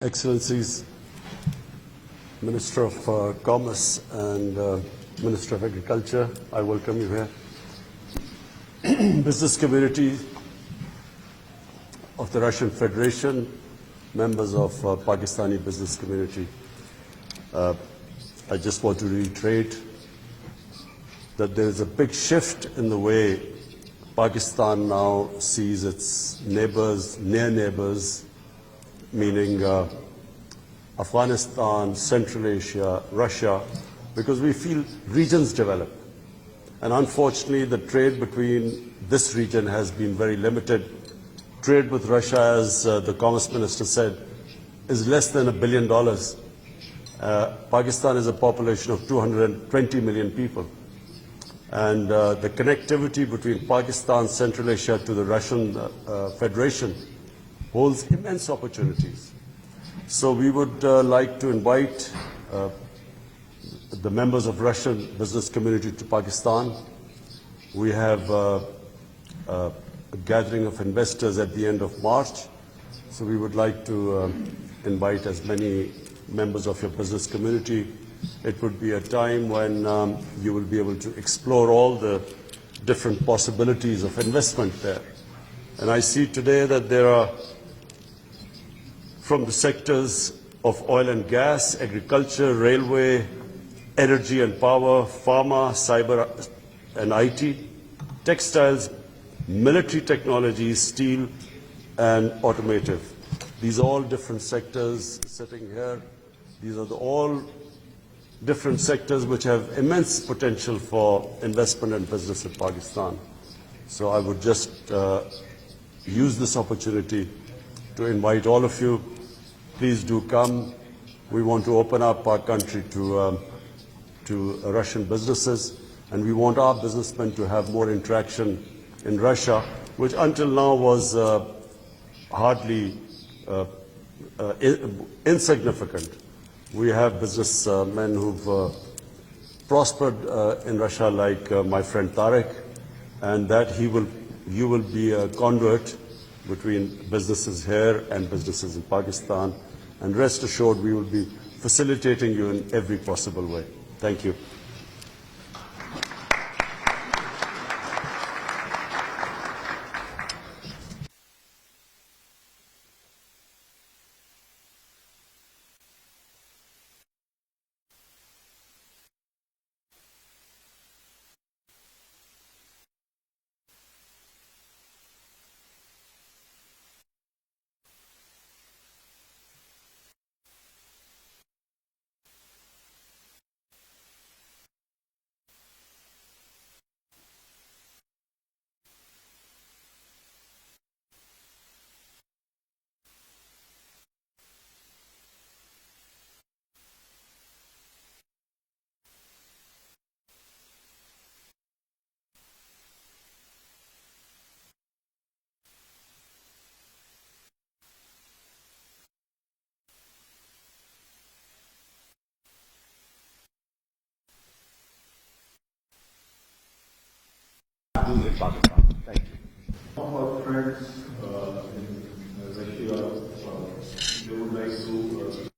Excellencies, Minister of Commerce and Minister of Agriculture, I welcome you here. Business community of the Russian Federation, members of Pakistani business community. I just want to reiterate that there is a big shift in the way Pakistan now sees its neighbors, near neighbors, meaning Afghanistan, Central Asia, Russia, because we feel regions develop. And unfortunately, the trade between this region has been very limited. Trade with Russia, as the Commerce Minister said, is less than $1 billion. Pakistan is a population of 220 million people. And the connectivity between Pakistan, Central Asia to the Russian Federation holds immense opportunities. So we would like to invite the members of Russian business community to Pakistan. We have a gathering of investors at the end of March. So we would like to invite as many members of your business community. It would be a time when you will be able to explore all the different possibilities of investment there. And I see today that there are, from the sectors of oil and gas, agriculture, railway, energy and power, pharma, cyber and IT, textiles, military technologies, steel and automotive. These are all different sectors sitting here. These are all different sectors which have immense potential for investment and business in Pakistan. So I would just use this opportunity to invite all of you. Please do come. We want to open up our country to Russian businesses, and we want our businessmen to have more interaction in Russia, which until now was hardly insignificant. We have businessmen who've prospered in Russia, like my friend Tarek, and that you will be a conduit between businesses here and businesses in Pakistan. And rest assured, we will be facilitating you in every possible way. Thank you. In Pakistan. Thank you. Our friends in Russia, they would like to